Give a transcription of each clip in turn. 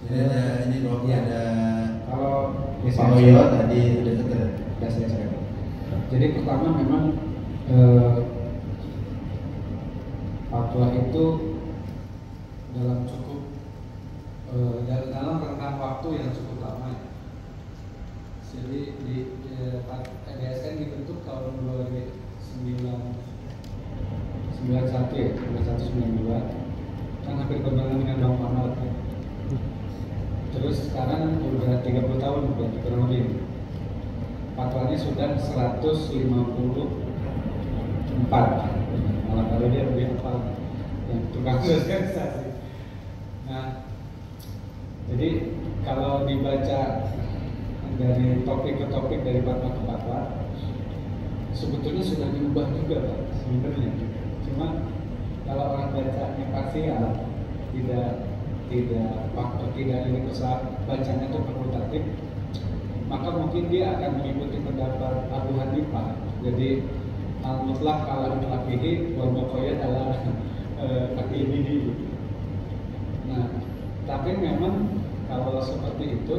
Jadi ada ini loh, Ya. ada Kalau Pak Oyo tadi udah terkena. ya saya cerita. Jadi pertama memang fatwa itu dalam cukup dalam rentang waktu yang cukup lama. Jadi di EDSN dibentuk tahun 1991 ya, 1992 kan hampir berbarengan dengan Bang Muhammad ya. Terus sekarang udah 30 tahun berarti kurang lebih. Fatwanya sudah 154. Malah kalau dia lebih hafal yang tukang sosialisasi. Nah, jadi kalau dibaca dari topik ke topik, dari fatwa ke fatwa, sebetulnya sudah diubah juga Pak sebenarnya. Cuma kalau orang bacanya parsial, tidak waktu tidak ini besar, bacanya itu fakultatif, maka mungkin dia akan mengikuti pendapat Abu Hanifah. Jadi al-mutlaq ala mutlaqihi wal muqayyad ala taqyidihi. Nah, tapi memang kalau seperti itu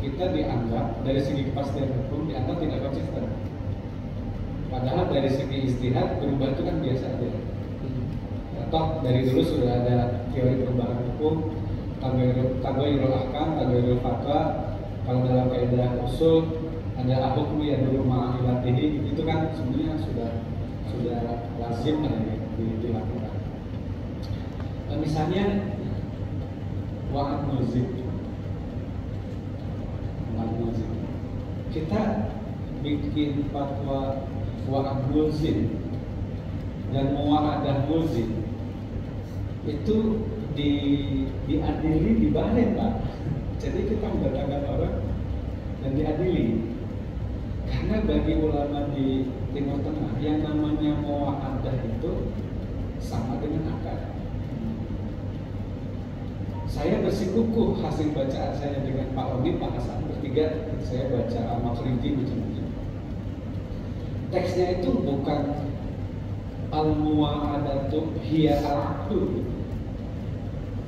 kita dianggap dari segi kepastian hukum dianggap tidak konsisten. Padahal dari segi ijtihad berubah itu kan biasa aja. Toh dari dulu sudah ada teori perubahan hukum, taghayyurul ahkam, taghayyurul fatwa. Kalau dalam kaidah usul ada ahukmu ya dulu ma'ilatihi, itu kan sebenarnya sudah lazim dilakukan. Misalnya wa'ad muzik, kita bikin fatwa wa'ad mulzim dan muwa'adah mulzim itu diadili di Bahrain Pak. Jadi kita mendatangkan orang dan diadili. Karena bagi ulama di Timur Tengah yang namanya muwa'adah itu sama dengan akad. Saya bersikukuh hasil bacaan saya dengan Pak Oni, Pak Hasan bertiga, saya baca Al-Maturidi macam-macam. Teksnya itu bukan al-muwa'adatu hiya al-aqdu,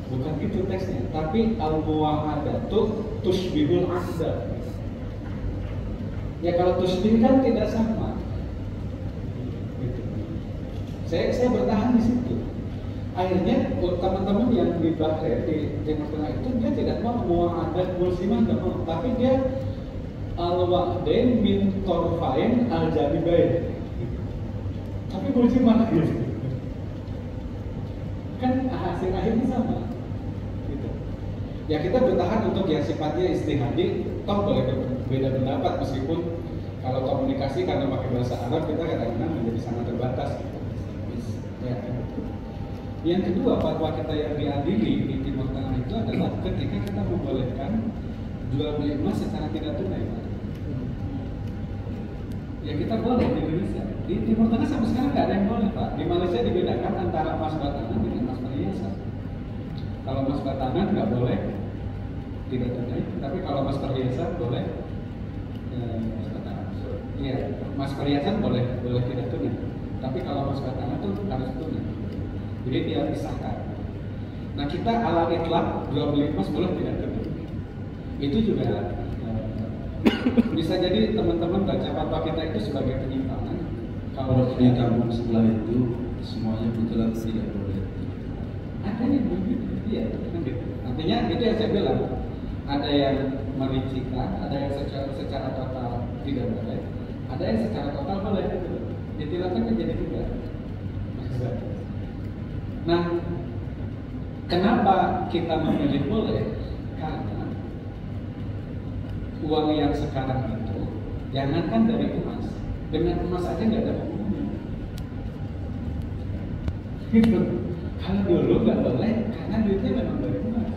bukan itu teksnya, tapi al-muwa'adatu tushbihul aqda. Ya kalau tushbih kan tidak sama. Gitu. Saya bertahan di situ. Akhirnya teman-teman yang di Bahrain di Timur Tengah itu dia tidak mau muwa'adah mulzimah, nggak mau, tapi dia al-wa'dain min torfain al-janibain, tapi mulzimah gitu. Kan hasil akhirnya sama gitu. Ya kita bertahan untuk yang sifatnya istihadi, toh boleh berbeda pendapat meskipun kalau komunikasi karena pakai bahasa Arab kita kadang-kadang menjadi sangat terbatas gitu. Ya. Yang kedua, fatwa kita yang diadili di Timur Tengah itu adalah ketika kita membolehkan jual beli emas secara tidak tunai. Ya kita boleh di Indonesia. Di Timur Tengah sampai sekarang nggak ada yang boleh Pak. Di Malaysia dibedakan antara emas batangan dengan emas perhiasan. Kalau emas batangan nggak boleh tidak tunai, tapi kalau emas perhiasan boleh. Iya, emas perhiasan boleh tidak tunai. Tapi kalau emas batangan itu harus tunai. Jadi dia pisahkan. Nah kita ala itlaq jual beli emas boleh tidak tunai. Itu juga bisa jadi teman-teman baca fatwa kita itu sebagai penyimpangan. Kalau di kampung sebelah itu semuanya betul atau tidak boleh? Ada yang begitu, iya, kan gitu. Artinya itu yang saya bilang. Ada yang merincikan, ada yang secara total tidak boleh, ada yang secara total boleh. Ditilangkan menjadi tiga. Nah, kenapa kita memilih boleh? Karena uang yang sekarang itu jangankan dari emas, dengan emas aja nggak ada hubungannya. Gitu. Kalau dulu nggak boleh karena duitnya memang dari emas.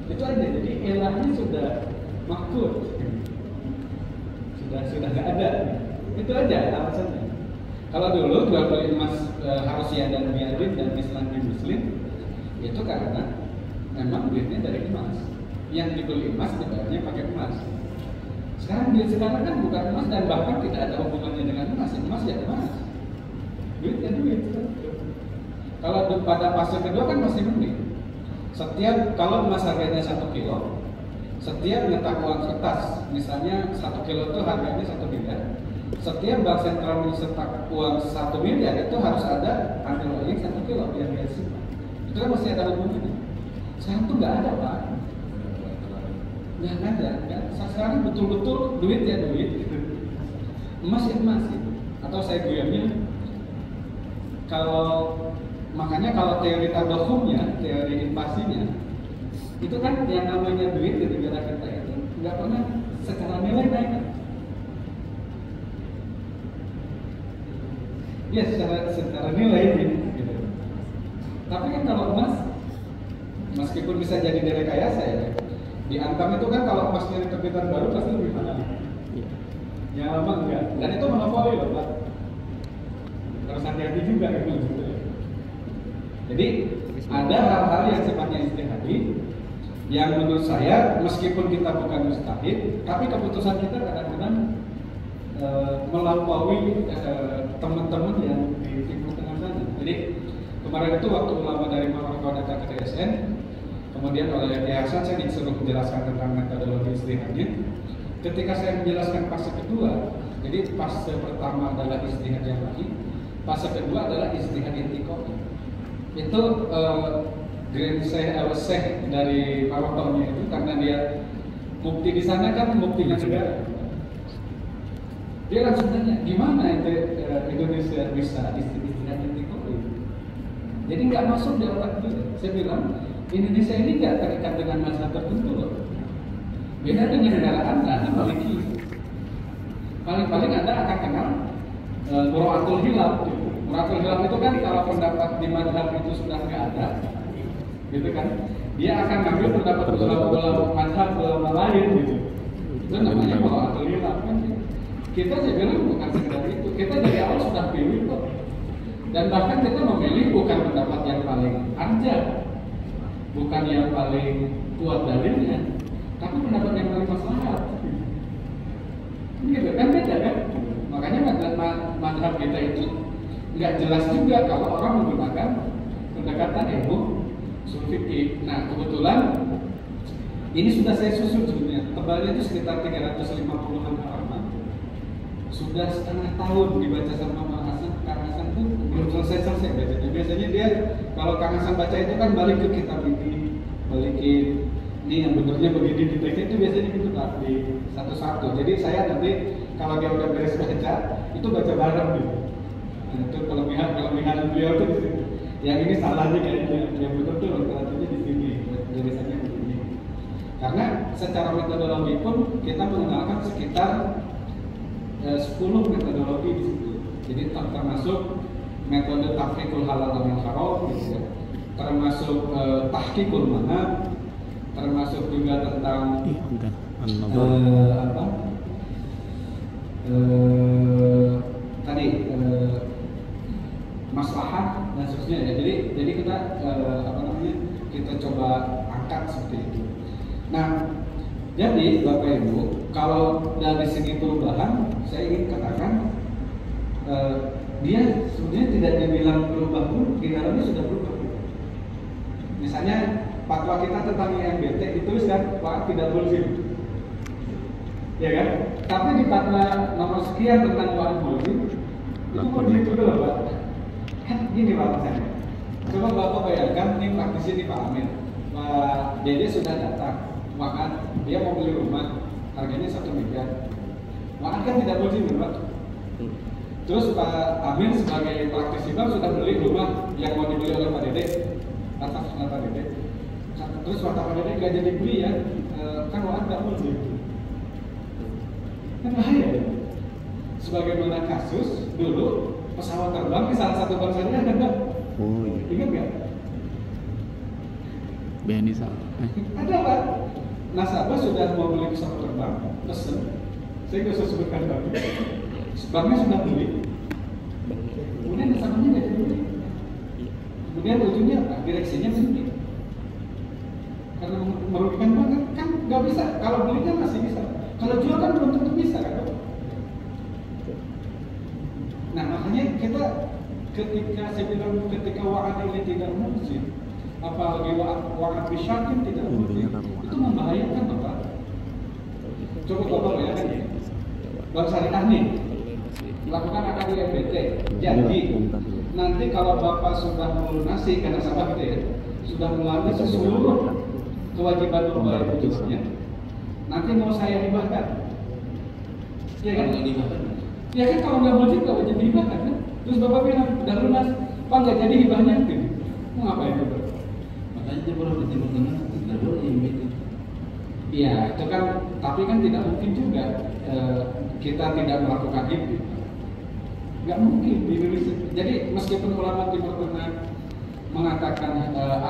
Itu aja. Jadi ilahnya sudah makul, sudah nggak ada. Itu aja alasannya. Kalau dulu jual beli emas harusnya dan biadin dan Islam di Muslim itu karena memang duitnya dari emas. Yang dibeli emas dibayarnya pakai emas. Sekarang duit sekarang kan bukan emas dan bahkan tidak ada hubungannya dengan emas. Emas ya emas, duit ya duit. Kalau pada fase kedua kan masih mending. Setiap kalau emas harganya 1 kilo, setiap nyetak uang kertas, misalnya 1 kilo itu harganya 1 miliar. Setiap bank sentral mencetak uang 1 miliar itu harus ada anti loading 1 kilo yang dia simpan. Itu kan masih ada hubungannya. Sekarang tuh nggak ada pak, nggak ada. Kan? Sekarang betul-betul duit ya duit, emas ya emas gitu. Atau saya guyonnya, makanya kalau teori tadakhumnya, teori inflasinya, itu kan yang namanya duit di negara kita itu nggak pernah secara nilai naik. Ya secara nilai gitu. Tapi kan kalau emas, meskipun bisa jadi direkayasa ya, di Antam itu kan kalau emasnya terbitan baru pasti lebih mahal. Yang lama enggak, dan itu monopoli loh Pak. Harus hati-hati juga gitu. Jadi ada hal-hal yang sifatnya istihadi, yang menurut saya meskipun kita bukan mustahid, tapi keputusan kita kadang-kadang melampaui teman-teman yang di Timur Tengah sana. Jadi kemarin itu waktu ulama dari Maroko datang ke TSN, kemudian oleh Yayasan saya disuruh menjelaskan tentang metodologi istihadnya. Ketika saya menjelaskan fase kedua, jadi fase pertama adalah istihad yang lagi, fase kedua adalah istihad intiqai. Itu Grand Sheikh dari Marokonya itu karena dia mufti di sana kan muftinya negara. Dia langsung tanya, gimana itu Indonesia bisa istihad intiqai? Jadi nggak masuk di otak dia. Saya bilang Indonesia ini nggak terikat dengan mazhab tertentu loh. Beda dengan negara Anda, Maliki. Paling-paling Anda akan kenal Mura'atul Hilal. Mura'atul Hilal itu kan kalau pendapat di mazhab itu sudah nggak ada, gitu kan? Dia akan ngambil pendapat ulama mazhab ulama lain, gitu. Itu namanya Mura'atul Hilal kan? Kita saya bilang bukan sekedar itu. Kita dari awal sudah pilih kok. Dan bahkan kita memilih bukan pendapat yang paling anjak, bukan yang paling kuat dalilnya, tapi pendapat yang paling maslahat. Gitu kan, beda kan? Makanya mazhab kita itu nggak jelas juga kalau orang menggunakan pendekatan ilmu ushul fiqih. Nah kebetulan ini sudah saya susun sebenarnya, tebalnya itu sekitar 350-an halaman. Sudah setengah tahun dibaca sama Kang Hasan. Kang Hasan pun belum selesai bacanya. Biasanya dia kalau Kang Hasan baca itu kan balik ke kitab ini, balikin ini yang bentuknya begini di teks itu biasanya gitu Pak, di satu-satu. Jadi saya nanti kalau dia udah beres baca, itu baca bareng gitu. Nah, itu kelebihan beliau itu di situ. Yang ini salahnya kayaknya, yang betul tuh literatunya di sini, tulisannya begini. Karena secara metodologi pun kita mengenalkan sekitar 10 metodologi di situ. Jadi termasuk metode tafriqul halal wal haram gitu ya. Termasuk tahqiqul manhaj, termasuk juga tentang maslahat dan seterusnya ya. Jadi kita kita coba angkat seperti itu. Nah, jadi Bapak Ibu, kalau dari segi perubahan, saya ingin katakan dia sebenarnya tidak dibilang berubah pun di dalamnya sudah berubah. Misalnya fatwa kita tentang IMBT dituliskan Pak tidak boleh, ya kan? Tapi di fatwa nomor sekian tentang Pak boleh itu pun begitu loh Pak. Kan gini Pak misalnya. Coba Bapak bayangkan nih praktisi ini Pak Amir, Pak Dede sudah datang, maka dia mau beli rumah harganya 1 miliar. Maka kan tidak boleh Pak. Terus Pak Amir sebagai praktisi bank sudah beli rumah yang mau dibeli oleh Pak Dede, atas Pak Dede. Terus Pak Dede nggak jadi beli ya, kan orang nggak mau beli. Kan bahaya ya. Sebagaimana kasus dulu pesawat terbang di salah satu bank saja ada nggak? Oh iya. Ingat nggak? BNI sama. Ada Pak. Nasabah sudah mau beli pesawat terbang, pesen. Saya nggak usah sebutkan lagi. Banknya sudah beli. Kemudian nasabahnya nggak jadi beli. Kemudian ujungnya apa? Direksinya berhenti. Karena merugikan bank kan nggak bisa. Kalau beli kan masih bisa. Kalau jual kan belum tentu bisa kan? Nah makanya kita ketika saya bilang ketika wa'ad ini tidak mungkin, apalagi wakaf syar'in tidak boleh. Itu membahayakan Bapak. Coba Bapak bayangkan ya, Bank Syariah nih melakukan akad IMBT. Jadi nanti kalau Bapak sudah melunasi karena nasabah gitu ya, sudah melunasi seluruh kewajiban Bapak itu, nanti mau saya hibahkan, ya kan? Ya kan kalau nggak wajib hibahkan kan? Terus Bapak bilang udah lunas, Pak nggak jadi hibahnya gitu. Mau ngapain itu? Makanya dia baru di Timur Tengah tidak boleh IMBT. Iya, itu kan, tapi kan tidak mungkin juga kita tidak melakukan itu. Nggak mungkin di Indonesia. Jadi meskipun ulama Timur Tengah mengatakan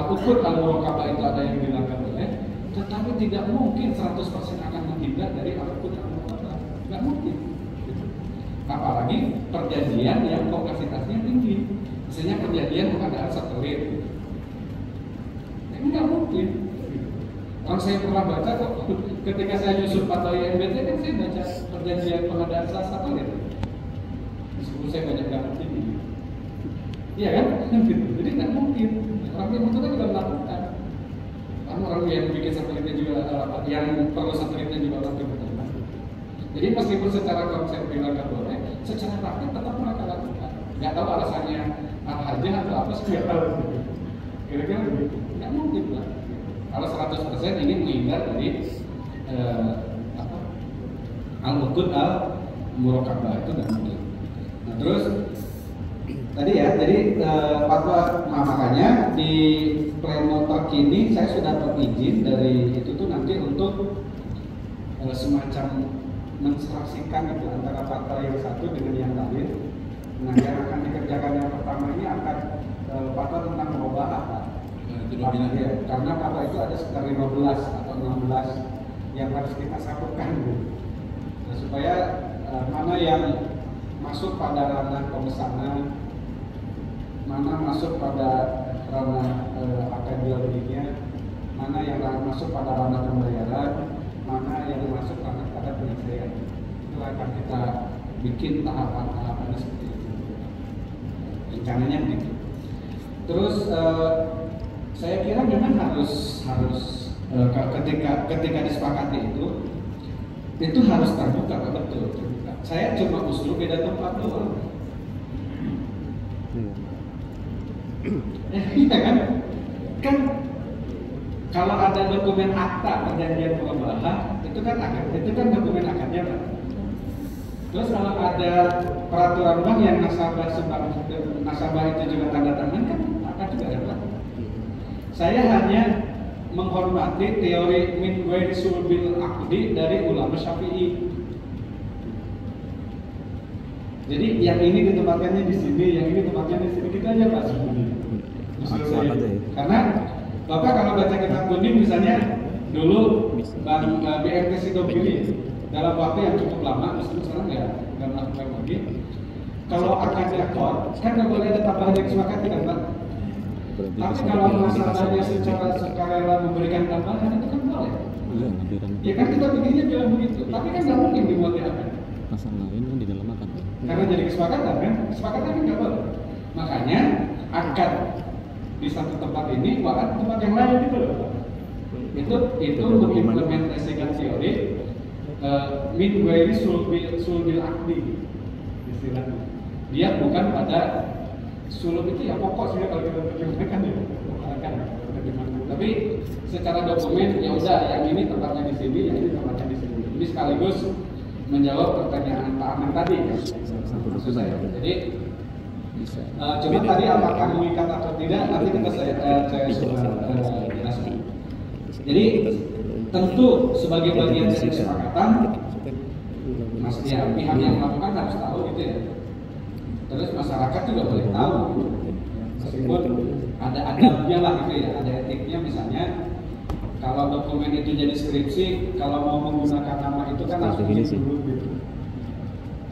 al-uqud al-muraqabah itu ada yang dilanggar oleh, tetapi tidak mungkin 100% akan menghindar dari al-uqud al-muraqabah. Nggak mungkin. Apalagi perjanjian yang kompleksitasnya tinggi. Misalnya perjanjian pengadaan satelit. Ini nggak mungkin. Orang saya pernah baca kok, ketika saya nyusun fatwa IMBT kan saya baca perjanjian pengadaan satelit. Meskipun saya banyak nggak ngerti ini. Iya kan? Jadi nggak mungkin. Orang yang itu kan juga melakukan. Karena orang yang bikin satelitnya juga, yang perlu satelitnya juga orang Timur Tengah. Jadi meskipun secara konsep bilang nggak boleh, secara praktik tetap mereka lakukan. Nggak tahu alasannya al-hajj atau apa sih, nggak tahu. Kira-kira begitu. Nggak mungkin lah. Kalau 100% ingin menghindar dari al-uqud al-muraqabah itu nggak mungkin. Nah terus tadi ya, jadi fatwa, makanya di pleno terkini saya sudah berizin dari itu tuh nanti untuk semacam menstruksikan itu antara fatwa yang satu dengan yang lain. Nah yang akan dikerjakan yang pertama ini akan fatwa tentang perubahan. Ya, karena fatwa itu ada sekitar 15 atau 16 yang harus kita satukan nah, supaya mana yang masuk pada ranah pemesanan, mana masuk pada ranah akad jual belinya, mana yang masuk pada ranah pembayaran, mana yang masuk ranah pada penyelesaian. Itu akan kita bikin tahapan-tahapannya seperti itu. Rencananya begitu. Terus saya kira memang harus ketika disepakati itu harus terbuka, betul terbuka. Saya cuma usul beda tempat doang. Iya kan? Kan kalau ada dokumen akta perjanjian pengubahan itu kan dokumen akadnya Pak. Terus kalau ada peraturan bank yang nasabah itu juga tanda tangan kan akad juga ada Pak. Saya hanya menghormati teori min ghairi sulbil aqdi dari ulama Syafi'i. Jadi yang ini ditempatkannya di sini, yang ini tempatnya di sini, kita aja Pak sebenarnya. Karena Bapak kalau baca kitab kuning misalnya dulu Bank BMT Sidogiri dalam waktu yang cukup lama, meskipun sekarang nggak melakukan lagi. Kalau akan diakor, kan nggak boleh ada tambahan yang disepakati kan Pak. Tapi kalau masalahnya secara sukarela memberikan tambahan itu kan boleh. Ya kan kita bikinnya bilang begitu, tapi kan nggak mungkin dibuat di akad. Pasal lain kan di dalam akad. Karena jadi kesepakatan kan, kesepakatan kan nggak boleh. Makanya akad di satu tempat ini, bahkan tempat yang lain gitu loh. Itu mengimplementasikan teori min ghairi sulbil aqdi istilahnya. Dia bukan pada sulub itu ya pokok sih kalau kita terjemahkan ya. Tapi secara dokumen ya udah yang ini tempatnya di sini, yang ini tempatnya di sini. Ini sekaligus menjawab pertanyaan Pak Aman tadi ya. Maksud saya. Jadi cuma tadi apakah mengikat atau tidak nanti kita saya jelaskan. Jadi tentu sebagai bagian dari kesepakatan, pihak yang melakukan harus tahu gitu ya. Terus masyarakat juga boleh tahu, meskipun ada adabnya lah gitu ya, ada etiknya misalnya. Kalau dokumen itu jadi skripsi, kalau mau menggunakan nama itu kan harus izin dulu gitu.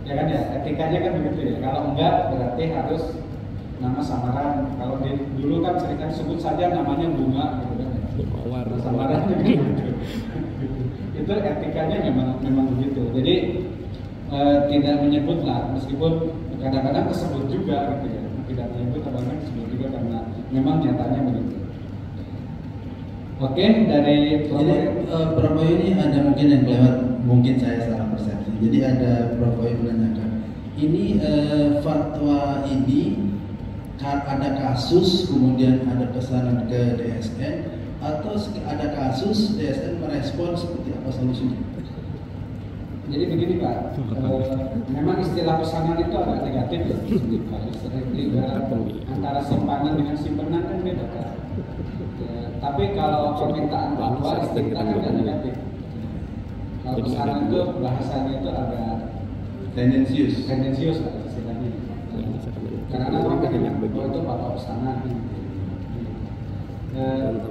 Ya kan ya, etikanya kan begitu ya. Kalau enggak berarti harus nama samaran. Kalau dulu kan sering sebut saja namanya bunga gitu kan. Samarannya gitu. Itu etikanya memang begitu. Jadi tidak menyebut lah, meskipun kadang-kadang tersebut juga gitu ya. Tidak menyebut, kadang-kadang disebut juga karena memang nyatanya begitu. Oke, dari Jadi Prof Boy ini ada mungkin yang kelewat, mungkin saya salah persepsi. Jadi ada Prof Boy menanyakan, ini fatwa ini ada kasus kemudian ada pesanan ke DSN atau ada kasus DSN merespon, seperti apa solusinya? Jadi begini Pak, memang istilah pesanan itu agak negatif ya. Antara simpanan dengan simpanan kan beda kan. Tapi kalau permintaan fatwa istilah kan agak negatif. Kalau pesanan itu bahasanya itu agak tendensius lah istilahnya. Karena orang kan itu fatwa pesanan.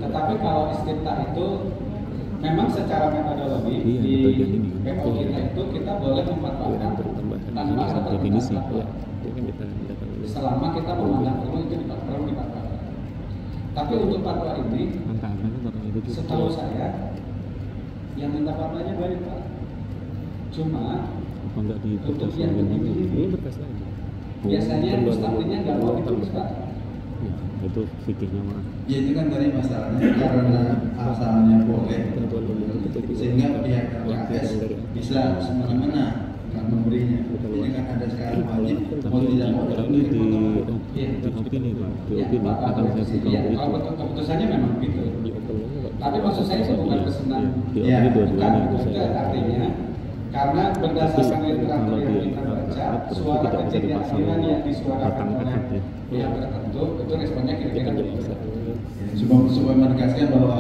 Tetapi kalau istilah itu memang secara metodologi di PO kita itu kita boleh memanfaatkan tanpa ada definisi fatwa. Selama kita memandang perlu itu perlu dimanfaatkan. Tapi untuk fatwa ini, setahu saya yang minta fatwanya banyak Pak. Cuma untuk yang begini biasanya mustahilnya nggak mau ditulis Pak. Itu fikihnya mah. Ya itu kan tadi masalahnya karena asalnya boleh, sehingga pihak LKS bisa semena-mena nggak memberinya. Ini kan ada sekarang wajib, mau tidak mau Ini di opini akan saya buka itu. Kalau keputusannya memang begitu. Tapi maksud saya itu bukan kesenangan. Di opini dua-duanya itu Bukan, saya. artinya karena berdasarkan literatur yang kita baca, suara ketidakadilan yang disuarakan oleh pihak tertentu itu responnya kira-kira begitu. supaya menegaskan bahwa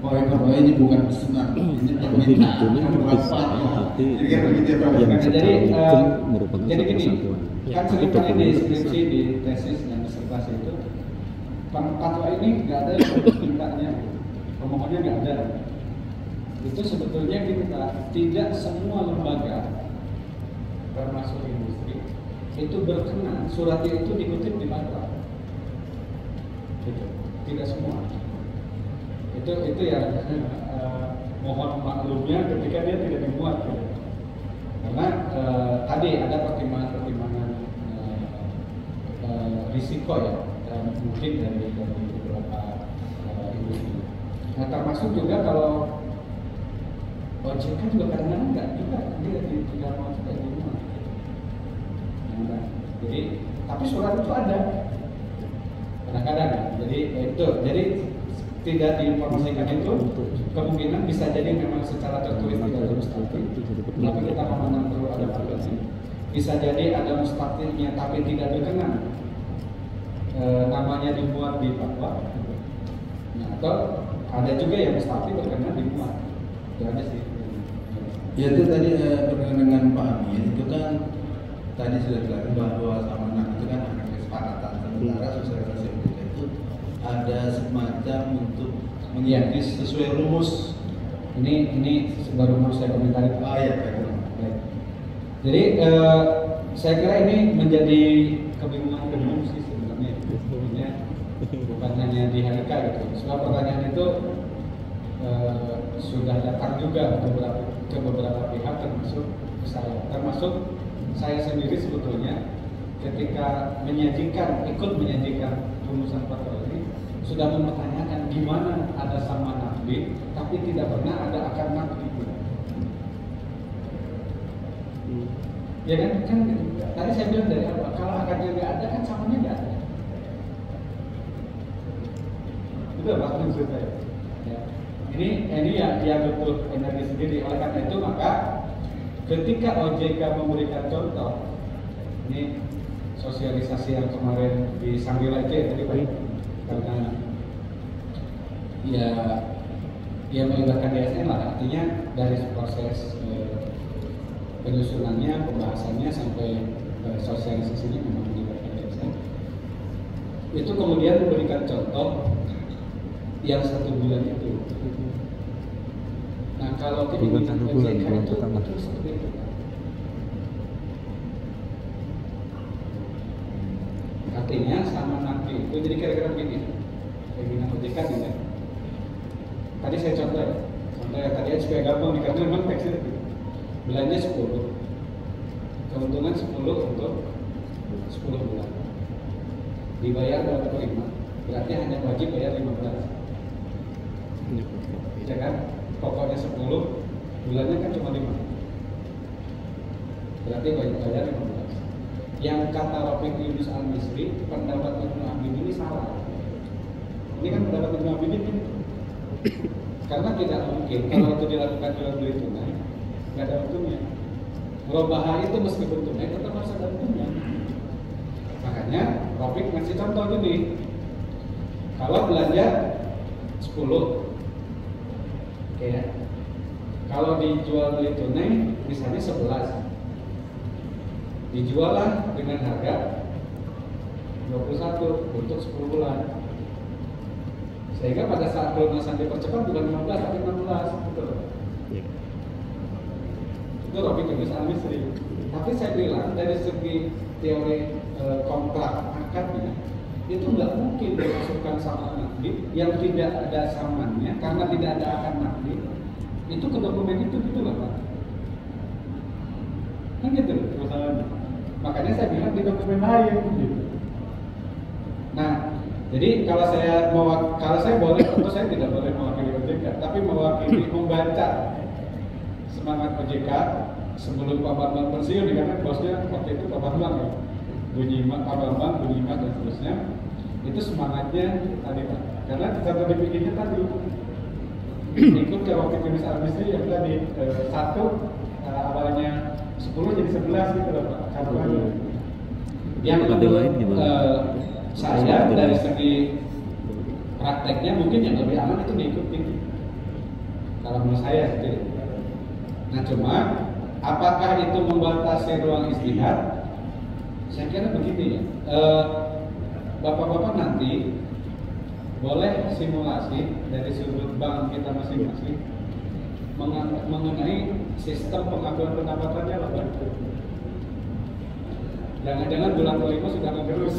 poin-poin ini bukan pesanan, ini permintaan bukan fatwa. Jadi kan begitu ya Pak. Yang secara hukum merupakan Jadi satu gini, kesatuan. kan Tapi seringkali di dokumennya skripsi, di tesis dan disertasi itu fatwa ini nggak ada mintanya, pemohonnya nggak ada. Itu sebetulnya kita tidak semua lembaga termasuk industri itu berkenan suratnya itu dikutip di fatwa. Gitu. Tidak semua. Itu ya mohon maklumnya ketika dia tidak dimuat. Gitu. Karena tadi ada pertimbangan-pertimbangan risiko ya, dan mungkin dari beberapa industri. Nah termasuk juga kalau OJK juga kadang-kadang nggak juga dia tidak mau juga di rumah. Jadi tapi surat itu ada kadang-kadang. Jadi tidak diinformasikan itu kemungkinan bisa jadi memang secara tertulis tidak ada mustahil. Tapi kita memandang perlu ada variasi. Bisa jadi ada mustahilnya tapi tidak berkenan. Namanya dimuat di fatwa. Nah, atau ada juga yang mustahil berkenan dimuat. Itu aja sih. Ya itu tadi berkenaan dengan Pak Amin, itu kan tadi sudah dilakukan bahwa Samanak itu kan ada kesepakatan, sementara sosialisasi OJK itu ada semacam untuk mengikuti sesuai rumus. Ini baru mau saya komentari. Oh iya, baik. Jadi saya kira ini menjadi kebingungan umum sih sebenarnya. Bukan hanya di HIK gitu. Sebab pertanyaan itu sudah datang juga ke beberapa pihak termasuk saya sendiri sebetulnya ketika ikut menyajikan rumusan fatwa ini sudah mempertanyakan di mana ada sama nakli tapi tidak pernah ada akar nakli. Ya kan tadi saya bilang dari awal kalau akarnya nggak ada kan samanya nggak ada. Itu apa maksud saya? Ya. Ini ya butuh energi sendiri. Oleh karena itu maka ketika OJK memberikan contoh, ini sosialisasi yang kemarin di Sanggila aja tadi Pak, karena ya melibatkan DSN lah, artinya dari proses penyusunannya, pembahasannya sampai sosialisasinya memang melibatkan DSN. Itu kemudian memberikan contoh yang 1 bulan itu. Nah kalau bukan 1 bulan, bulan itu pertama. seperti itu. Artinya sama nakli itu jadi kira-kira begini. Pimpinan OJK tidak. Tadi saya contoh ya tadi aja supaya gampang nih karena memang teksnya itu. Belanja 10, keuntungan 10 untuk 10 bulan. Dibayar 25, berarti hanya wajib bayar 15. Ya kan? Pokoknya 10, bulannya kan cuma 5. Berarti bayar 15. Yang kata Rafiq Yunus Al-Misri, pendapat Ibnu Abidin ini salah. Ini kan pendapat Ibnu Abidin ini. Karena tidak mungkin kalau itu dilakukan jual beli tunai, nggak ada untungnya. Murabahah itu meskipun tunai tetap harus ada untungnya. Makanya Rafiq ngasih contoh gini. Kalau belanja 10, oke ya. Kalau dijual beli tunai misalnya 11, dijuallah dengan harga 21 untuk 10 bulan. Sehingga pada saat pelunasan dipercepat bukan 15 tapi 16 gitu. Itu Rafiq Yunus Al-Misri. Tapi saya bilang dari segi teori kontrak akadnya itu nggak mungkin dimasukkan sama nakdi yang tidak ada samannya karena tidak ada akad nakdi itu ke dokumen itu gitu loh Pak. Kan gitu masalahnya. Makanya saya bilang di dokumen lain gitu. Nah, jadi kalau saya boleh atau saya tidak boleh mewakili OJK, tapi mewakili membaca semangat OJK sebelum Pak Bambang pensiun, karena bosnya waktu itu Pak Bambang ya. Pak Bambang, Bunyimat dan seterusnya itu semangatnya tadi Pak. Karena satu dipikirnya tadi ikut ke Rafiq Yunus Al-Misri yang tadi awalnya 10 jadi 11 gitu loh Pak. Yang saya dari segi prakteknya mungkin yang lebih aman itu diikuti. Kalau menurut saya seperti itu. Nah cuma apakah itu membatasi ruang istihad? Saya kira begini ya, bapak-bapak nanti boleh simulasi dari sudut bank kita masing-masing mengenai sistem pengakuan pendapatannya lah Pak. Jangan-jangan bulan kelima sudah ngerus.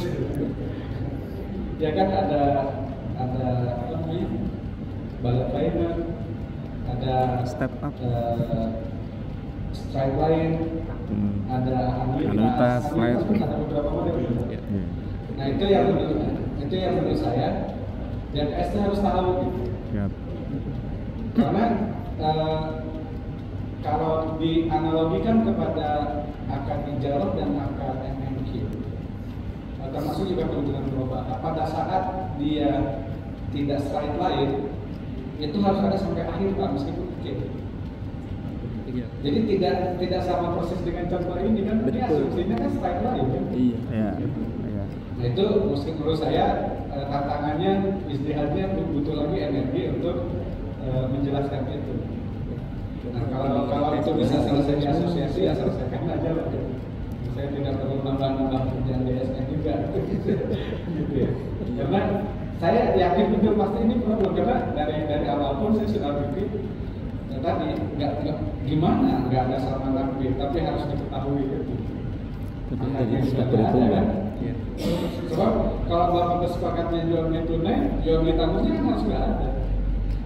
Ya kan ada apa namanya bullet payment, ada step up, strike line, ada anuitas, ada beberapa model. Nah itu yang menurut saya DPS-nya harus tahu gitu. Karena kalau dianalogikan kepada akad ijarah dan akad MMQ, termasuk juga keuntungan global, pada saat dia tidak straight line itu harus ada sampai akhir Pak, meskipun kecil. Jadi tidak sama persis dengan contoh ini kan, ini asumsinya kan straight line kan? Iya. Nah itu menurut saya tantangannya, istihadnya butuh lagi energi untuk menjelaskan itu. Nah kalau itu bisa selesai di asosiasi ya selesaikan aja lah. Saya tidak perlu nambah kerjaan DSN juga, gitu ya. Karena saya yakin betul pasti ini problem karena dari awal pun saya sudah berpikir tadi nggak ada sama nakdi tapi harus diketahui itu. Hanya sudah ada kan. Sebab kalau bapak kesepakatnya jual beli tunai, jual beli tangguhnya kan harus nggak ada.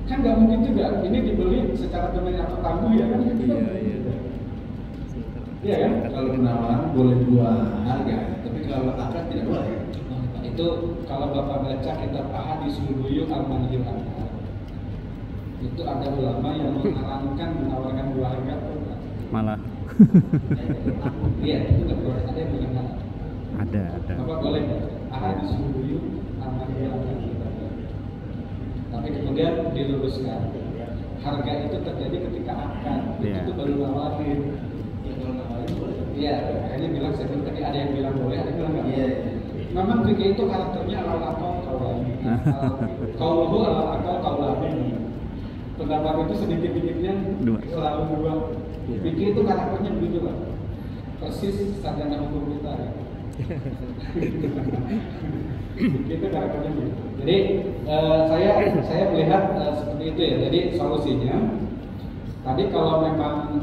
Kan nggak mungkin juga ini dibeli secara tunai atau tangguh ya kan? Iya kan? Kalau penawaran boleh dua harga, tapi kalau akad tidak boleh. Itu kalau bapak baca kitab Ahadits Lughuyuh Al-Manhiyul Anhar, itu ada ulama yang mengharamkan menawarkan dua harga pun. Malah. Iya, itu nggak boleh. Ada yang bilang ada. Bapak boleh Ahadits Lughuyuh Al-Manhiyul Anhar. Tapi kemudian diluruskan harga itu terjadi ketika akad, itu baru nawarin. Iya, kayaknya bilang saya tadi ada yang bilang boleh, ada yang bilang nggak boleh. Memang fikih itu karakternya ala-ala kaulabi. Pendapat itu sedikit-sedikitnya selalu dua. Fikih itu karakternya begitu Pak. Persis sarjana hukum kita. Itu karakternya begitu. Jadi saya melihat seperti itu ya. Jadi solusinya tadi kalau memang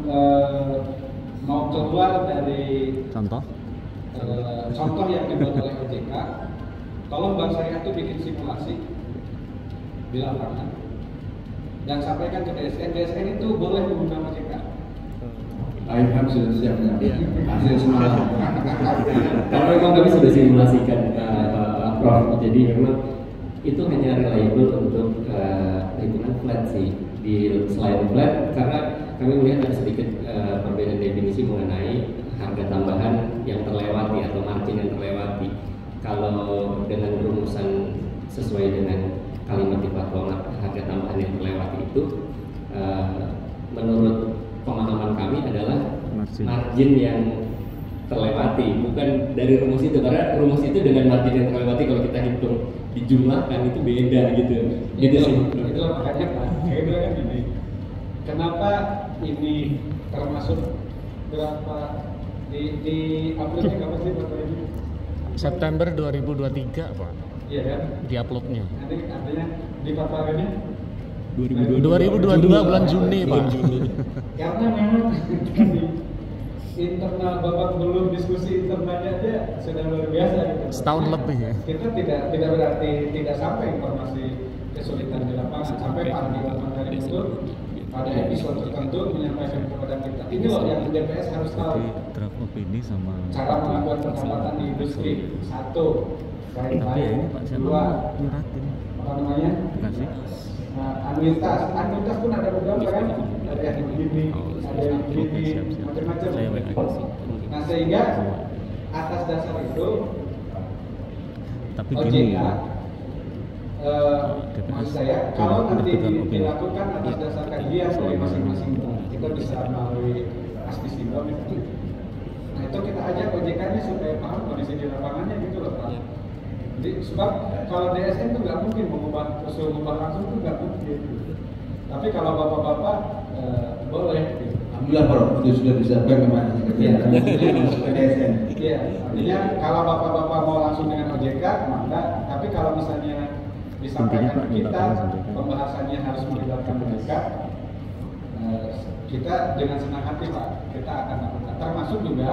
mau keluar dari contoh yang dibuat oleh OJK, tolong bank syariah itu bikin simulasi di lapangan dan sampaikan ke DSN. DSN itu boleh menggunakan OJK. IFM sudah siap ya. Hasil semalam. Karena memang kami sudah simulasikan Prof. Jadi memang itu hanya reliable untuk perhitungan flat sih. Selain flat, karena kami melihat ada sedikit perbedaan definisi mengenai harga tambahan yang terlewati atau margin yang terlewati. Kalau dengan rumusan sesuai dengan kalimat di fatwa harga tambahan yang terlewati itu, menurut pemahaman kami adalah margin yang terlewati, bukan dari rumus itu, karena rumus itu dengan margin yang terlewati kalau kita hitung dijumlahkan itu beda gitu. Gitu sih. Itu makanya Pak, saya bilang gini, kenapa ini termasuk berapa di uploadnya kapan sih Bapak ini? September 2023 Pak. Iya kan? Di uploadnya. Nanti artinya di paparannya 2022 bulan Juni Pak. Karena memang di internal Bapak belum diskusi internalnya aja sudah luar biasa gitu. Setahun lebih ya. Kita tidak berarti tidak sampai informasi kesulitan di lapangan, sampai Pak di lapangan itu pada episode tertentu menyampaikan kepada kita. Ini loh yang DPS harus tahu. Draft opini sama Cara pengakuan pendapatan di industri. Satu, tapi ya ini Pak siapa dua, nyuratin apa namanya? kasih Anuitas pun ada beberapa kan, ada yang begini, ada yang begini, macam-macam. saya WA sih. Nah sehingga atas dasar itu Tapi OJK, gini maksud saya kalau nanti dilakukan atas dasar kajian dari masing-masing kita bisa melalui asbisindo misalnya. Nah itu kita ajak OJK-nya supaya paham kondisi di lapangannya gitu loh Pak. Jadi sebab kalau DSN itu nggak mungkin usul mengubah langsung itu nggak mungkin. Tapi kalau bapak-bapak boleh. Gitu. Alhamdulillah Pak, itu sudah disiapkan kemarin. Masuk ke DSN. Iya, artinya kalau bapak-bapak mau langsung dengan OJK, maka. Tapi kalau misalnya disampaikan ke kita, pembahasannya harus melibatkan mereka, kita dengan senang hati Pak, kita akan lakukan. Termasuk juga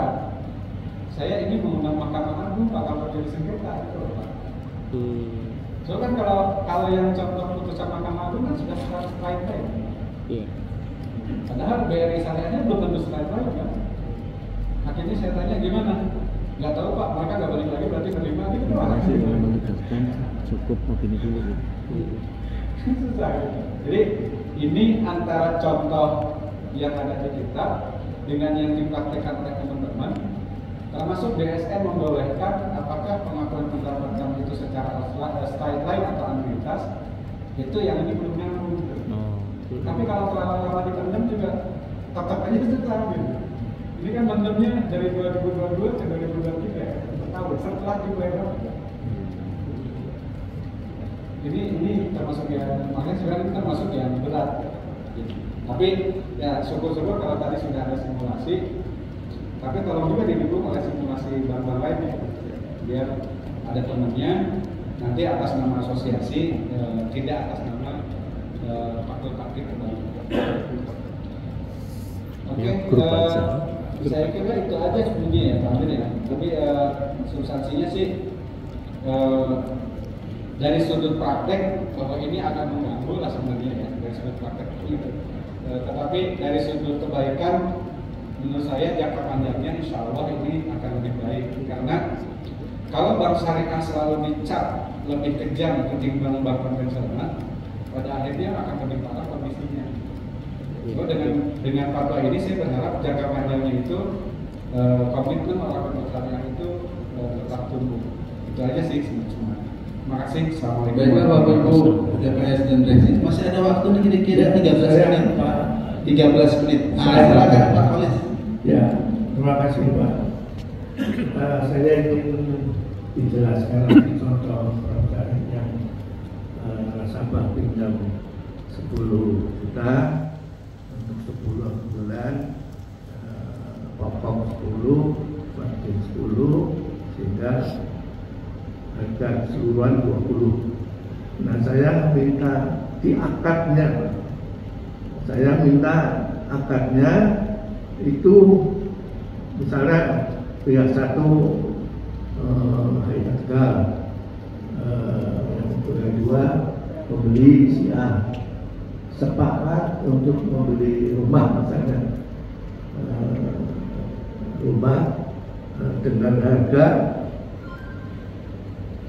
saya ini mengundang Mahkamah Agung Pak kalau jadi sengketa itu Pak. So kan kalau yang contoh putusan Mahkamah Agung kan sudah slide lain. Iya. Padahal BRI syariahnya belum tentu slide lain kan. Akhirnya saya tanya gimana? Nggak tahu Pak, mereka nggak balik lagi berarti terima gitu Terima doang. kasih sudah menegaskan, cukup opini dulu gitu. Susah gitu. Jadi ini antara contoh yang ada di kita dengan yang dipraktekkan oleh teman-teman, termasuk DSN membolehkan apakah pengakuan pendapatan itu secara slide line atau anuitas, itu yang ini belum nyambung. Tapi kalau terlalu lama dipendam juga tetap aja susah gitu. Ini kan pendamnya dari 2022 ke 2023 tahun setelah dimulai berapa? Ini termasuk yang makanya sebenarnya ini termasuk yang berat. Tapi ya syukur-syukur kalau tadi sudah ada simulasi. Tapi tolong juga didukung oleh simulasi bank-bank lainnya, biar ada temannya nanti atas nama asosiasi, tidak atas nama fakultatif. Oke, saya kira itu aja sebenarnya ya Pak Amir ya. Tapi substansinya sih dari sudut praktek bahwa ini akan mengganggu lah sebenarnya ya dari sudut praktek itu. Tetapi dari sudut kebaikan menurut saya jangka panjangnya insya Allah ini akan lebih baik karena kalau bank syariah selalu dicap lebih kejam ketimbang bank konvensional, pada akhirnya akan lebih parah kondisinya. So, dengan fatwa ini saya berharap jangka panjangnya itu komitmen orang bank syariah itu tetap tumbuh. Itu aja sih semua. Terima kasih. Assalamualaikum. Baiklah Bapak Ibu DPS dan Direksi, masih ada waktu nih kira-kira 13 menit Pak. 13 menit. Silakan Pak Khalis. Ya, terima kasih Pak. Saya ingin dijelaskan lagi contoh perusahaan yang nasabah pinjam 10 juta untuk 10 bulan, pokok 10, margin 10, sehingga harga keseluruhan 20. Nah saya minta di akadnya, itu misalnya pihak satu harga, yang kedua pembeli si A sepakat untuk membeli rumah misalnya, rumah dengan harga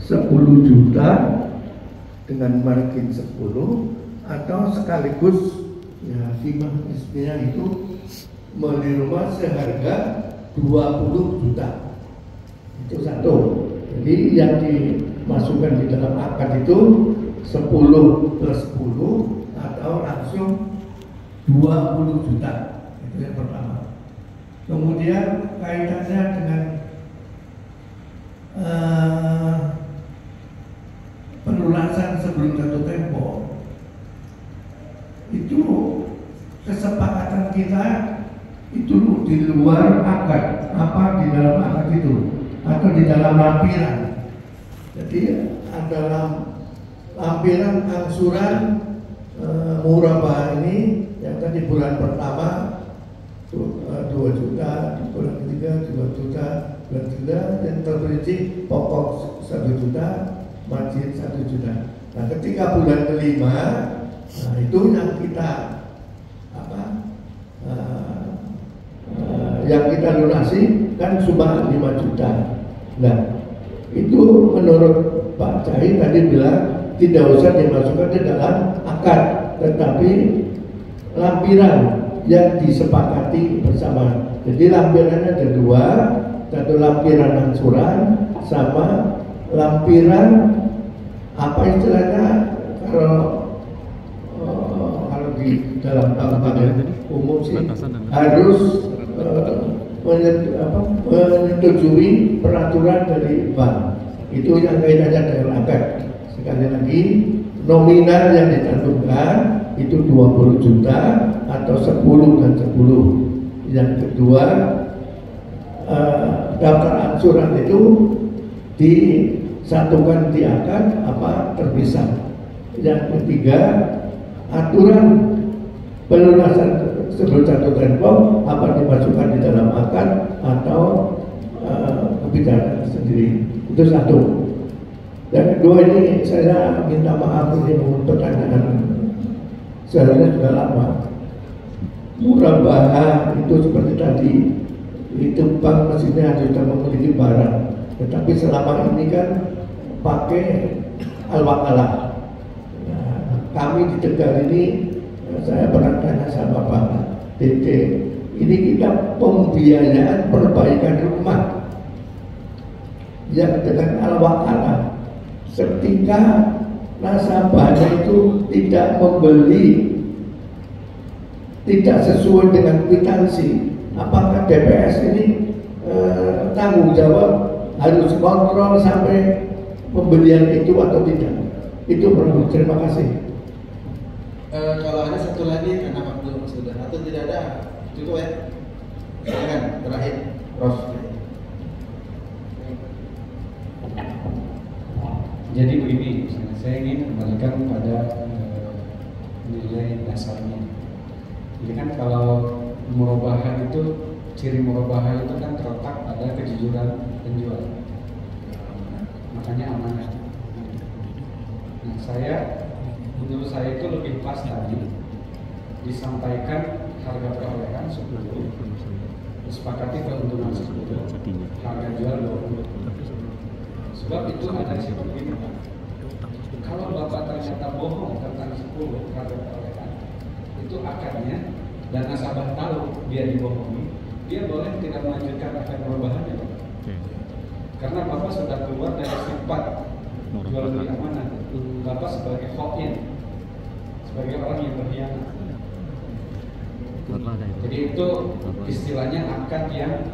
10 juta dengan margin 10 atau sekaligus ya hibah istrinya itu beli rumah seharga 20 juta. Itu satu. Jadi yang dimasukkan di dalam akad itu 10 plus 10 atau langsung 20 juta. Itu yang pertama. Kemudian kaitannya dengan pelunasan sebelum jatuh tempo, itu kesepakatan kita itu di luar akad, apa di dalam akad itu atau di dalam lampiran. Jadi ada lampiran angsuran murabah ini yang tadi bulan pertama 2 juta, bulan ketiga 2 juta, bulan ketiga dan terperinci pokok 1 juta, margin 1 juta. Nah ketika bulan kelima, nah itu yang kita yang kita lunasi kan cuma 5 juta. Nah itu menurut Pak Cahit tadi bilang tidak usah dimasukkan di dalam akad, tetapi lampiran yang disepakati bersama. Jadi lampirannya ada 2, satu lampiran angsuran sama lampiran apa istilahnya kalau di dalam bank umum sih harus menyetujui peraturan dari bank. Itu yang kaitannya dengan akad. Sekali lagi nominal yang dicantumkan itu 20 juta atau 10 dan 10. Yang kedua daftar angsuran itu disatukan di akad apa terpisah. Yang ketiga aturan pelunasan sebelum jatuh tempo apa dimasukkan di dalam akad atau kebijakan sendiri. Itu satu. Dan kedua ini saya minta maaf ini pertanyaan seharusnya sudah lama. Murabah itu seperti tadi itu bank mestinya sudah memiliki barang, tetapi selama ini kan pakai al-wakalah. Nah, kami di Tegal ini saya pernah tanya sama Pak Dede, ini kita pembiayaan perbaikan rumah yang dengan al-wakalah. Ketika nasabahnya itu tidak membeli, tidak sesuai dengan kwitansi, apakah DPS ini tanggung jawab harus kontrol sampai pembelian itu atau tidak? Itu perlu. Terima kasih. Kalau ada satu lagi karena waktu sudah atau tidak ada cukup ya. Silakan terakhir, Prof. Jadi begini, saya ingin kembalikan pada nilai dasarnya. Jadi kan kalau murabahan itu, ciri murabahan itu kan terletak pada kejujuran penjual. Makanya amanah. Nah, menurut saya itu lebih pas tadi disampaikan harga perolehan 10, disepakati keuntungan 10, harga jual 20. Sebab itu ada situ begini Pak. Kalau Bapak ternyata bohong tentang 10 harga perolehan, itu akadnya dan nasabah tahu dia dibohongi, dia boleh tidak melanjutkan akad perubahannya Pak. Karena Bapak sudah keluar dari sifat jual beli amanah. Bapak sebagai khoin, sebagai orang yang berkhianat. Jadi itu istilahnya akad yang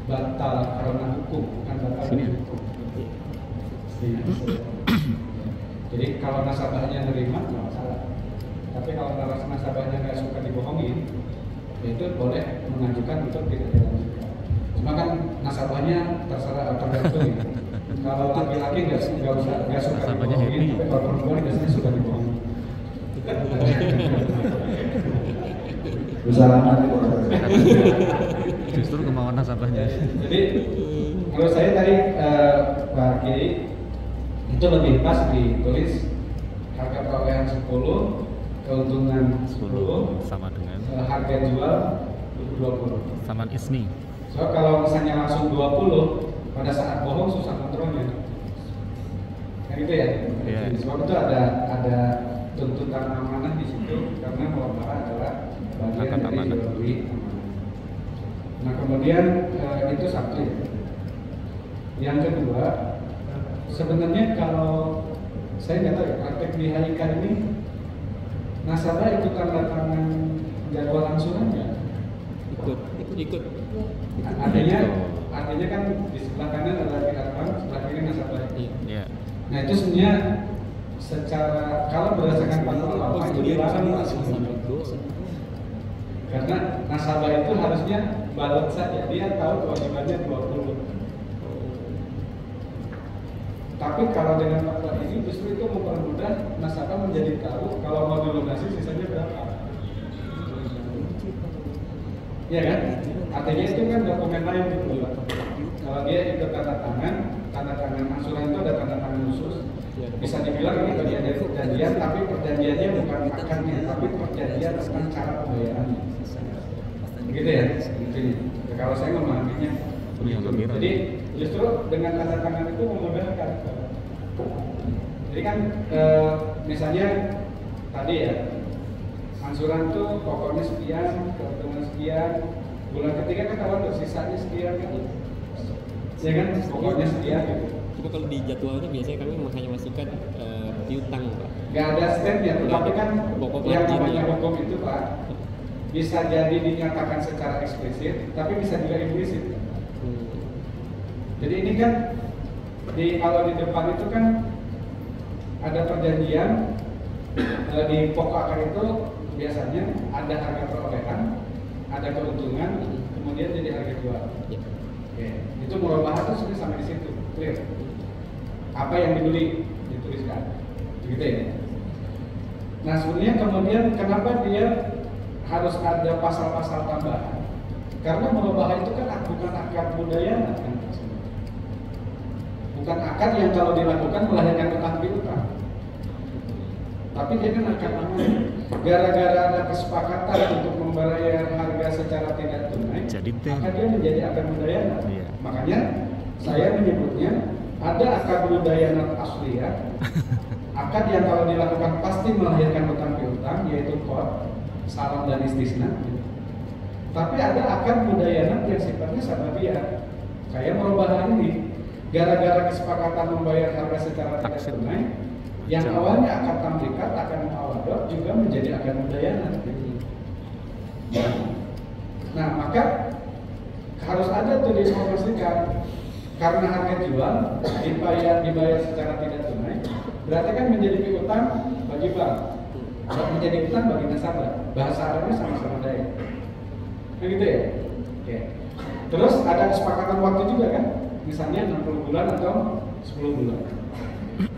batal karena hukum, bukan batal demi hukum. Jadi kalau nasabahnya nerima nggak masalah. Tapi kalau nasabahnya nggak suka dibohongin, ya itu boleh mengajukan untuk tidak dilanjutkan. Cuma kan nasabahnya terserah tergantung. Kalau laki-laki nggak suka dibohongin, tapi kalau perempuan biasanya suka dibohongin. Bersalaman Justru kemauan nasabahnya. Jadi menurut saya tadi Pak Kiai itu lebih pas ditulis harga perolehan 10, keuntungan 10 sama dengan harga jual 20. saman isni. So kalau misalnya langsung 20, pada saat bohong susah kontrolnya. Kan itu ya. Yeah. Sebab itu ada tuntutan amanah di situ karena muamalah adalah bagian dari Amanah. jual beli amanah. Nah kemudian itu satu ya. Yang kedua, sebenarnya kalau saya nggak tahu ya praktek di HIK ini nasabah ikut tanda tangan jadwal angsurannya. Ikut. Artinya kan di sebelah kanan adalah pihak bank, sebelah kiri nasabah. Iya. Nah itu sebenarnya secara kalau berdasarkan pasal lama itu dilarang karena nasabah itu harusnya balot saja, dia tahu kewajibannya 20. Tapi kalau dengan fatwa ini justru itu mempermudah nasabah menjadi tahu kalau mau dilunasi sisanya berapa. Iya kan? Artinya itu kan dokumen lain gitu Pak. Kalau dia ikut tanda tangan angsuran itu ada tanda tangan khusus. Bisa dibilang ini bagian dari perjanjian, tapi perjanjiannya bukan akadnya, tapi perjanjian tentang cara pembayarannya. Begitu ya? Intinya. Ya, kalau saya memahaminya. Jadi justru dengan tanda tangan itu memudahkan. Jadi kan misalnya tadi ya, angsuran itu pokoknya sekian, keuntungan sekian, bulan ketiga kan kalau sisanya sekian kan, ya kan pokoknya sekian gitu. Cuma kalau di jadwalnya biasanya kami hanya masukkan piutang Pak. Nggak ada stepnya, tetapi kan Pokok yang margin, namanya ya. hukum itu Pak bisa jadi dinyatakan secara eksplisit, tapi bisa juga implisit. Jadi ini kan kalau di depan itu kan ada perjanjian di pokok akad itu biasanya ada harga perolehan, ada keuntungan, kemudian jadi harga jual. Ya. Oke, itu murabahah itu sudah sampai di situ, clear. Apa yang dibeli dituliskan, begitu ya. Nah sebenarnya kemudian kenapa dia harus ada pasal-pasal tambahan? Karena murabahah itu kan bukan akad budaya, kan? Bukan akad yang kalau dilakukan melahirkan utang piutang. Tapi dia kan akad amanah. Gara-gara ada kesepakatan untuk membayar harga secara tidak tunai, maka dia menjadi akad mudayana. Iya. Makanya saya menyebutnya ada akad mudayana asliyah, akad yang kalau dilakukan pasti melahirkan utang piutang, yaitu qad, salam dan istisna. Tapi ada akad mudayana yang sifatnya sababiyah. Saya merubah ini gara-gara kesepakatan membayar harga secara tidak tunai, yang awalnya akad tamlikat, akad muawadhah juga menjadi akad mudayana. Nah, maka harus ada tuh diinformasikan karena harga jual dibayar secara tidak tunai, berarti kan menjadi piutang bagi bank, menjadi utang bagi nasabah. Bahasa Arabnya sama-sama daya. Nah gitu ya. Oke. Terus ada kesepakatan waktu juga kan? Misalnya 60 bulan atau 10 bulan.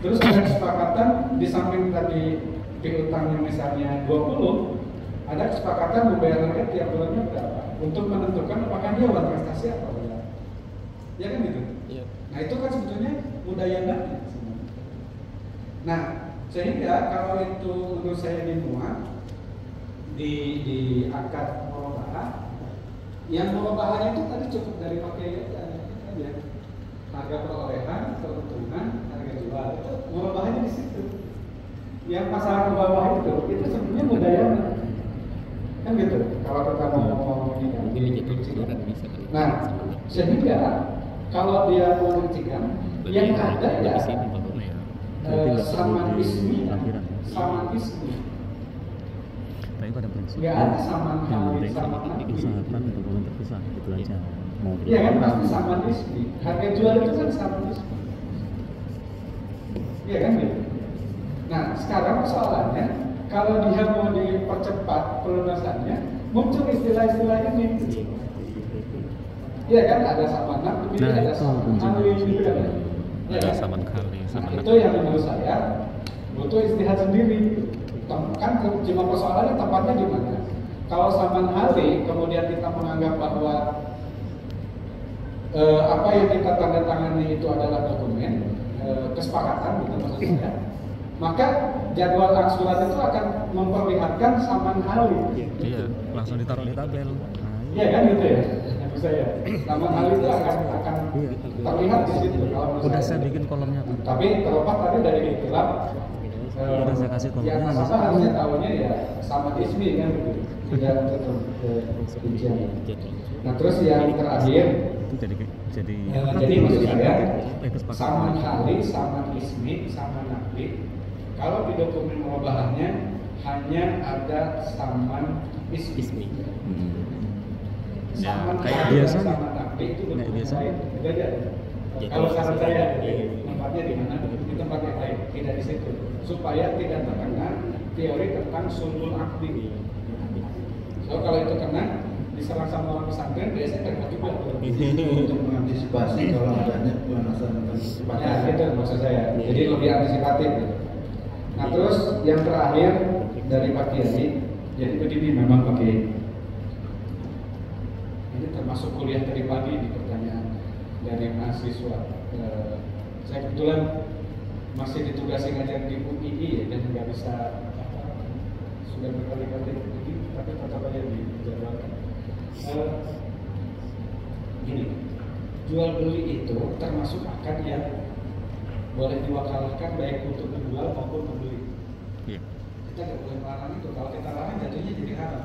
Terus ada kesepakatan di samping tadi piutangnya misalnya 20, ada kesepakatan membayar harga tiap bulannya berapa untuk menentukan apakah dia buat prestasi atau tidak. Ya kan gitu. Iya. Nah itu kan sebetulnya mudayananya. Nah sehingga kalau itu menurut saya dimuat di akad murabahah, yang murabahahnya itu tadi cukup dari pakai aja. Harga perolehan, keuntungan, harga jual itu murabahahnya di situ. Yang pasal ke bawah itu sebenarnya mudayana. Kan gitu. Kalau kita mau ngomong ini kan. Nah, sehingga kalau dia mau rincikan, yang ada ya saman ismi. Tapi pada prinsip Nggak ada saman yang hal, penting saman hal. diusahakan untuk boleh terpisah gitu aja. Mau Iya kan pasti saman ismi. Harga jual itu kan saman ismi. Iya kan gitu. Nah sekarang persoalannya kalau dia mau dipercepat pelunasannya, muncul istilah-istilah ini. Iya kan ada saman ini Nah, ada itu saman kuncinya. kali gitu kan. Iya ada kan? saman kali, Nah, saman itu yang menurut saya butuh istihad sendiri. Kan cuma persoalannya tempatnya di mana. Kalau saman hali kemudian kita menganggap bahwa apa yang kita tanda tangani itu adalah dokumen kesepakatan gitu maksudnya, maka jadwal angsuran itu akan memperlihatkan saman hali. Iya, langsung ditaruh di tabel. Iya kan gitu ya. Menurut saya saman hali itu akan terlihat di situ. Kalau menurut Udah saya bikin kolomnya Pak. Tapi terlepas tadi dari ikhtilaf Udah saya kasih Ya komennya, nasabah harusnya tahunya ya sama ismi kan begitu. Tidak untuk rincian. Nah terus yang terakhir itu jadi jadi maksud saya kesepakatan. sama kali, sama ismi, sama nakli. Kalau di dokumen murobahannya hanya ada saman ismi. Ya, Saman kayak kali, biasanya. sama nakli itu Kayak dokumen biasanya. lain. Beda aja. Ya, Kalau kalau saran saya tempatnya di mana? Di tempat yang lain, tidak di situ. Supaya tidak terkena teori tentang sulhul akdi. So kalau itu kena diserang sama orang pesantren biasanya kena juga. Untuk mengantisipasi kalau adanya pelunasan Ya itu maksud saya. Jadi lebih antisipatif. Nah terus yang terakhir dari Pak Kiai, jadi begini memang Pak Kiai. Ini termasuk kuliah tadi pagi di pertanyaan dari mahasiswa. Saya kebetulan masih ditugasi ngajar di UII ya, dan nggak bisa sudah berkali-kali pergi, tapi tetap aja dijadwalkan. Gini, jual beli itu termasuk akad yang boleh diwakalahkan baik untuk menjual maupun membeli. Iya. Kita nggak boleh melarang itu. Kalau kita larang jadinya jadi haram.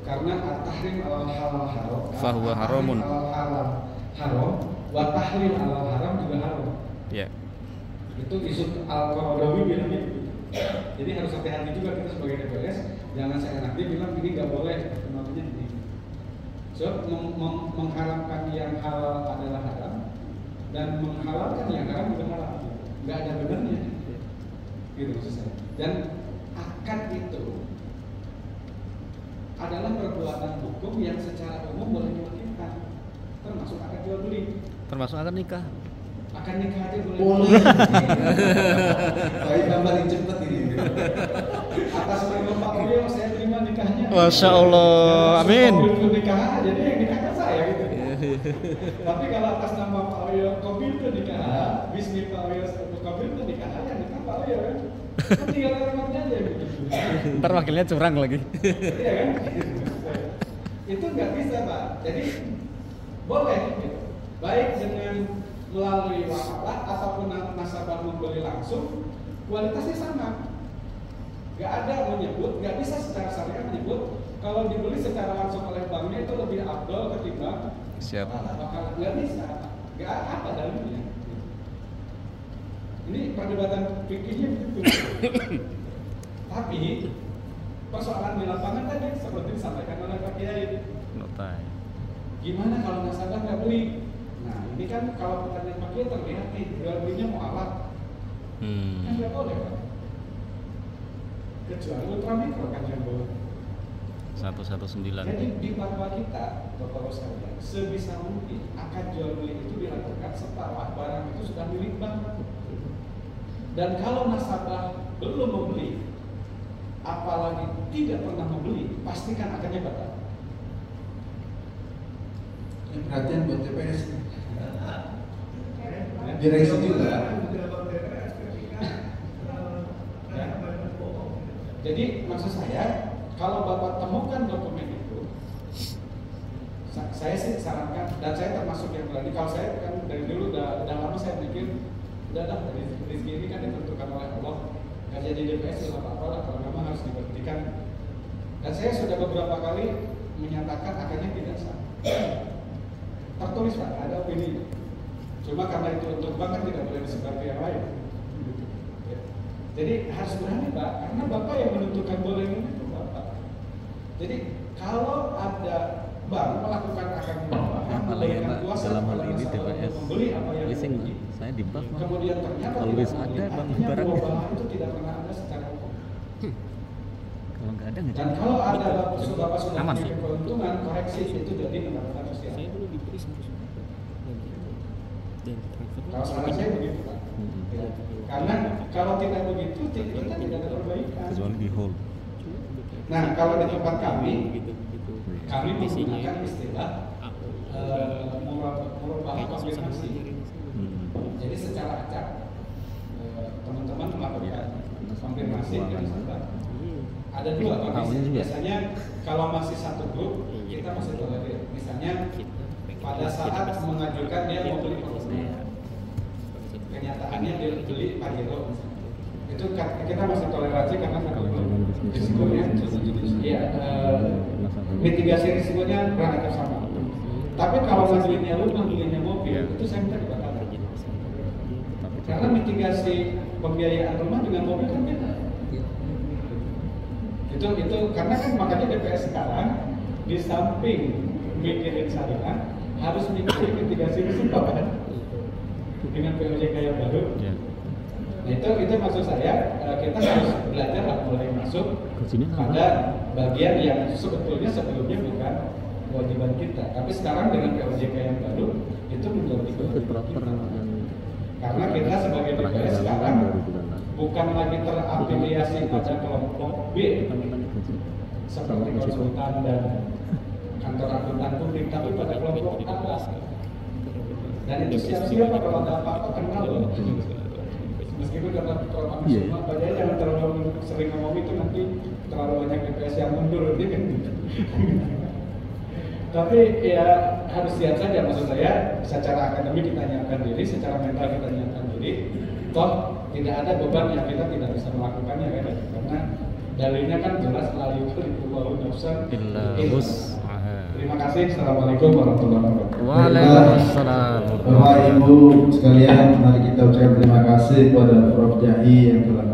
Karena at-tahrim alal halal haram. Fahuwa haramun. Alal halal haram. Wa tahrim alal haram juga haram. Iya. Itu isu Al-Qaradawi bilang gitu. Jadi harus hati-hati juga kita sebagai DPS. Jangan seenaknya bilang ini nggak boleh. Namanya ini. So mengharamkan yang halal adalah haram dan menghalalkan yang haram juga haram. Nggak ada benarnya. Gitu maksud saya. Dan akad itu adalah perbuatan hukum yang secara umum boleh dilakukan, termasuk akad jual beli. Termasuk akan nikah. Akad nikah aja boleh. Boleh. Baik, yang paling cepat ini. Atas nama Pak Ulio saya terima nikahnya. Masya Allah, amin. Kalau nikah, jadi yang nikahkan saya gitu. Tapi kalau atas nama Pak Ulio Kobil itu nikah, bisnis Pak Ulio Kobil itu nikah, yang nikah Pak Ulio kan. Kan tinggal alamatnya aja gitu. Ntar wakilnya curang lagi. Iya kan? Itu nggak bisa Pak. Jadi boleh gitu. Baik dengan melalui wakalah ataupun nasabah membeli langsung, kualitasnya sama. Nggak ada menyebut, nggak bisa secara syariah menyebut kalau dibeli secara langsung oleh banknya itu lebih afdal ketimbang Siap. wakalah. Nggak bisa, nggak ada dalilnya. Ini perdebatan fikihnya begitu. Tapi persoalan di lapangan tadi seperti disampaikan oleh Pak Kiai. Notai. Gimana kalau nasabah nggak beli? Nah ini kan kalau pertanyaan Pak Kiai terlihat nih jual belinya mau alat, kan nggak boleh Pak. Kecuali ultramikro kan yang boleh. 119. Jadi di fatwa kita, Bapak sekalian, sebisa mungkin akad jual beli itu dilakukan setelah barang itu sudah milik bank. Dan kalau nasabah belum membeli, apalagi tidak pernah membeli, pastikan akadnya batal. Ini perhatian buat TPS. Direksi juga. Jadi maksud saya, kalau Bapak temukan dokumen itu, saya sih sarankan, dan saya termasuk yang berani. Kalau saya kan dari dulu udah lama saya pikir, udah dari rezeki ini kan ditentukan oleh Allah. Nggak jadi DPS ya apa-apa lah, kalau memang harus diberhentikan. Dan saya sudah beberapa kali menyatakan akadnya tidak sah. Tertulis Pak, ada opini. Cuma karena itu untuk bank kan tidak boleh disebar ke yang lain. Jadi harus berani Pak, karena Bapak yang menentukan boleh itu Bapak. Jadi kalau ada bank melakukan akad muamalah, memberikan kuasa dalam hal kepada ini nasabah DPS untuk membeli apa yang leasing dimiliki. saya di bank mah. Kemudian ternyata Kalau tidak ada membeli, bang artinya barangnya. muamalah itu tidak pernah ada secara hukum. Kalau nggak ada nggak Dan jadi. kalau ada Bapak sudah Aman memiliki sih. keuntungan, koreksi itu jadi pendapatan sosial. Kalau saran saya begitu Pak. Ya. Karena kalau tidak begitu, kita tidak ada perbaikan. Kecuali di hold. Nah, kalau di tempat kami menggunakan istilah merubah konfirmasi. Jadi secara acak teman-teman melakukan konfirmasi ke nasabah. Ada dua kondisi. Biasanya kalau masih satu grup kita masih tolerir. Misalnya pada saat mengajukan dia mau beli properti, kenyataannya dia beli Pajero misalnya. itu kita masih toleransi karena risikonya, ya, mitigasi risikonya relatif sama. Tapi kalau ngajuinnya rumah, ngajuinnya mobil, itu saya minta dibatalkan. Karena mitigasi pembiayaan rumah dengan mobil kan beda. Itu karena kan makanya DPS sekarang di samping mikirin syariah harus mikirin mitigasi risiko kan dengan POJK yang baru. Nah itu maksud saya kita harus belajar mulai masuk pada bagian yang sebelumnya bukan kewajiban kita, tapi sekarang dengan POJK yang baru itu menjadi kewajiban kita. Karena kita sebagai DPS sekarang bukan lagi terafiliasi pada kelompok B seperti konsultan dan kantor akuntan publik, tapi pada kelompok A. Dan itu siap-siap kalau ada apa-apa kenal. Meskipun kalau kami semua, padahal jangan terlalu sering ngomong itu nanti terlalu banyak DPS yang mundur gitu kan. Tapi ya harus siap saja, maksud saya secara akademik kita nyiapkan diri, secara mental kita nyiapkan diri. Toh tidak ada beban yang kita tidak bisa melakukannya kan, karena dalilnya kan jelas la yukallifu nafsan illa wus'aha. Terima kasih. Assalamualaikum warahmatullahi wabarakatuh. Waalaikumsalam. Bapak Ibu sekalian, mari kita ucapkan terima kasih kepada Prof. Jahi yang telah